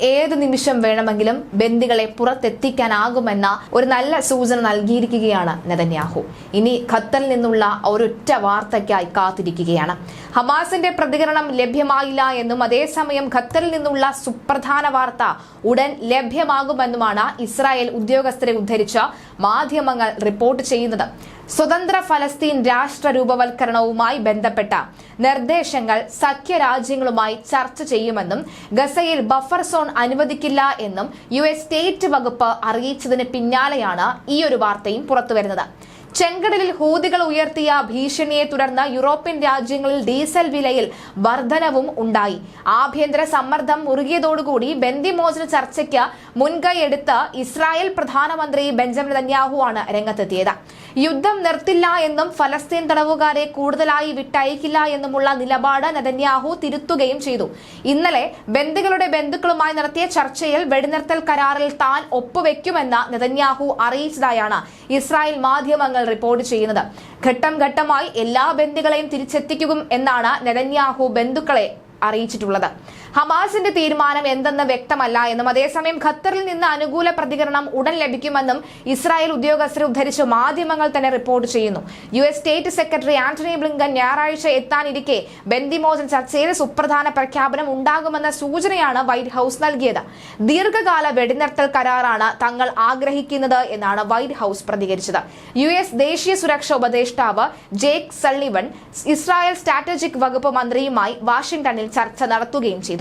ഏത് നിമിഷം വേണമെങ്കിലും ബന്ദികളെ പുറത്തെത്തിക്കാനാകുമെന്ന ഒരു നല്ല സൂചന നൽകിയിരിക്കുകയാണ് നെതന്യാഹു. ഇനി ഖത്തറിൽ നിന്നുള്ള ഒരൊറ്റ വാർത്തയ്ക്കായി കാത്തിരിക്കുകയാണ്. ഹമാസിന്റെ പ്രതികരണം ലഭ്യമായില്ല എന്നും അതേസമയം ഖത്തറിൽ നിന്നുള്ള സുപ്രധാന വാർത്ത ഉടൻ ലഭ്യമാകുമെന്നുമാണ് ഇസ്രായേൽ ഉദ്യോഗസ്ഥരെ ഉദ്ധരിച്ച മാധ്യമങ്ങൾ റിപ്പോർട്ട് ചെയ്യുന്നത്. സ്വതന്ത്ര ഫലസ്തീൻ രാഷ്ട്ര രൂപവൽക്കരണവുമായി ബന്ധപ്പെട്ട നിർദ്ദേശങ്ങൾ സഖ്യരാജ്യങ്ങളുമായി ചർച്ച ചെയ്യുമെന്നും ഗസയിൽ ബഫർ സോൺ അനുവദിക്കില്ല എന്നും US സ്റ്റേറ്റ് വകുപ്പ് അറിയിച്ചതിന് പിന്നാലെയാണ് ഈ ഒരു വാർത്തയും പുറത്തുവരുന്നത്. ചെങ്കടലിൽ ഹൂതികൾ ഉയർത്തിയ ഭീഷണിയെ തുടർന്ന് യൂറോപ്യൻ രാജ്യങ്ങളിൽ ഡീസൽ വിലയിൽ വർധനവും ഉണ്ടായി. ആഭ്യന്തര സമ്മർദ്ദം മുറുകിയതോടുകൂടി ബന്ദിമോചന ചർച്ചയ്ക്ക് മുൻകൈയെടുത്ത് ഇസ്രായേൽ പ്രധാനമന്ത്രി ബെഞ്ചമിൻ നെതന്യാഹു ആണ് രംഗത്തെത്തിയത്. യുദ്ധം നിർത്തില്ല എന്നും ഫലസ്തീൻ തടവുകാരെ കൂടുതലായി വിട്ടയക്കില്ല എന്നുമുള്ള നിലപാട് നെതന്യാഹു തിരുത്തുകയും ചെയ്തു. ഇന്നലെ ബന്ദികളുടെ ബന്ധുക്കളുമായി നടത്തിയ ചർച്ചയിൽ വെടിനിർത്തൽ കരാറിൽ താൻ ഒപ്പുവെക്കുമെന്ന് നെതന്യാഹു അറിയിച്ചതായാണ് ഇസ്രായേൽ മാധ്യമങ്ങൾ റിപ്പോർട്ട് ചെയ്യുന്നത്. ഘട്ടം ഘട്ടമായി എല്ലാ ബന്ദികളെയും തിരിച്ചെത്തിക്കും എന്നാണ് നെതന്യാഹു ബന്ധുക്കളെ അറിയിച്ചിട്ടുള്ളത്. ഹമാസിന്റെ തീരുമാനം എന്തെന്ന് വ്യക്തമല്ല എന്നും അതേസമയം ഖത്തറിൽ നിന്ന് അനുകൂല പ്രതികരണം ഉടൻ ലഭിക്കുമെന്നും ഇസ്രായേൽ ഉദ്യോഗസ്ഥരെ ഉദ്ധരിച്ച് മാധ്യമങ്ങൾ തന്നെ റിപ്പോർട്ട് ചെയ്യുന്നു. US state secretary Antony Blinken ഞായറാഴ്ച എത്താനിരിക്കെ ബന്ദിമോചന ചർച്ചയിൽ സുപ്രധാന പ്രഖ്യാപനം ഉണ്ടാകുമെന്ന സൂചനയാണ് വൈറ്റ് ഹൌസ് നൽകിയത്. ദീർഘകാല വെടിനിർത്തൽ കരാറാണ് തങ്ങൾ ആഗ്രഹിക്കുന്നത് എന്നാണ് വൈറ്റ് ഹൌസ് പ്രതികരിച്ചത്. US ദേശീയ സുരക്ഷാ ഉപദേഷ്ടാവ് ജേക്ക് സള്ളിവൻ ഇസ്രായേൽ സ്ട്രാറ്റജിക് വകുപ്പ് മന്ത്രിയുമായി വാഷിംഗ്ടണിൽ ചർച്ച നടത്തുകയും ചെയ്തു.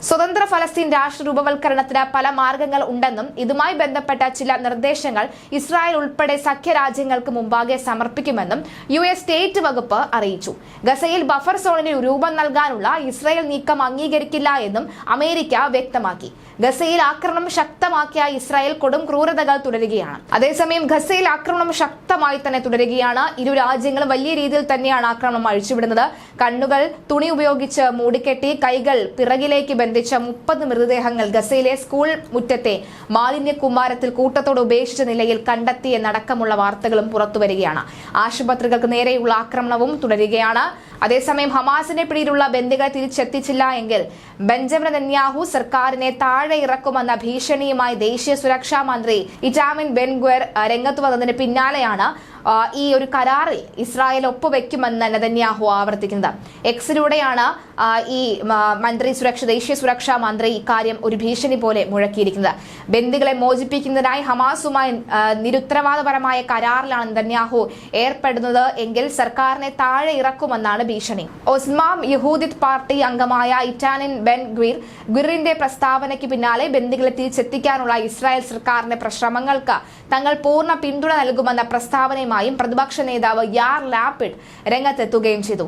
സ്വതന്ത്ര ഫലസ്തീൻ രാഷ്ട്ര രൂപവൽക്കരണത്തിന് പല മാർഗങ്ങൾ ഉണ്ടെന്നും ഇതുമായി ബന്ധപ്പെട്ട ചില നിർദ്ദേശങ്ങൾ ഇസ്രായേൽ ഉൾപ്പെടെ സഖ്യരാജ്യങ്ങൾക്ക് മുമ്പാകെ സമർപ്പിക്കുമെന്നും US സ്റ്റേറ്റ് വകുപ്പ് അറിയിച്ചു. ഗസയിൽ ബഫർ സോണിന് രൂപം നൽകാനുള്ള ഇസ്രായേൽ നീക്കം അംഗീകരിക്കില്ല എന്നും അമേരിക്ക വ്യക്തമാക്കി. ഗസയിൽ ആക്രമണം ശക്തമാക്കിയ ഇസ്രായേൽ കൊടും ക്രൂരതകൾ തുടരുകയാണ്. അതേസമയം ഗസയിൽ ആക്രമണം ശക്തമായി തന്നെ തുടരുകയാണ്. ഇരു രാജ്യങ്ങളും വലിയ രീതിയിൽ തന്നെയാണ് ആക്രമണം അഴിച്ചുവിടുന്നത്. കണ്ണുകൾ തുണി ഉപയോഗിച്ച് മൂടിക്കെട്ടി കൈകൾ പിറകിലേക്ക് ബന്ധിച്ച 30 മൃതദേഹങ്ങൾ ഗസയിലെ സ്കൂൾ മുറ്റത്തെ മാലിന്യ കുമ്മാരത്തിൽ കൂട്ടത്തോടെ ഉപേക്ഷിച്ച നിലയിൽ കണ്ടെത്തിയെന്നടക്കമുള്ള വാർത്തകളും പുറത്തുവരികയാണ്. ആശുപത്രികൾക്ക് നേരെയുള്ള ആക്രമണവും തുടരുകയാണ്. അതേസമയം ഹമാസിന്റെ പിടിയിലുള്ള ബന്ദികളെ തിരിച്ചെത്തിച്ചില്ല എങ്കിൽ ബെഞ്ചമിൻ നെതന്യാഹു സർക്കാരിനെ താഴെ ഇറക്കുമെന്ന ഭീഷണിയുമായി ദേശീയ സുരക്ഷാ മന്ത്രി ഇറ്റാമിൻ ബെൻ ഗ്വർ രംഗത്ത് വന്നതിന് പിന്നാലെയാണ് ഈ ഒരു കരാറിൽ ഇസ്രായേൽ ഒപ്പുവെക്കുമെന്ന് നെതന്യാഹു ആവർത്തിക്കുന്നത്. എക്സിലൂടെയാണ് ഈ ദേശീയ സുരക്ഷാ മന്ത്രി ഇക്കാര്യം ഒരു ഭീഷണി പോലെ മുഴക്കിയിരിക്കുന്നത്. ബന്ദികളെ മോചിപ്പിക്കുന്നതിനായി ഹമാസുമായി നിരുത്തരവാദപരമായ കരാറിലാണ് നെതന്യാഹു ഏർപ്പെടുന്നത് എങ്കിൽ സർക്കാരിനെ താഴെ ഇറക്കുമെന്നാണ് ഭീഷണി. ഒസ്മാം യഹൂദിത് പാർട്ടി അംഗമായ ഇറ്റാനിൻ ബെൻ ഗ്വിറിന്റെ പ്രസ്താവനയ്ക്ക് പിന്നാലെ ബന്ദികളെ തിരിച്ചെത്തിക്കാനുള്ള ഇസ്രായേൽ സർക്കാരിന്റെ ശ്രമങ്ങൾക്ക് തങ്ങൾ പൂർണ്ണ പിന്തുണ നൽകുമെന്ന പ്രസ്താവനയുമായും പ്രതിപക്ഷ നേതാവ് യാർ ലാപിഡ് രംഗത്തെത്തുകയും ചെയ്തു.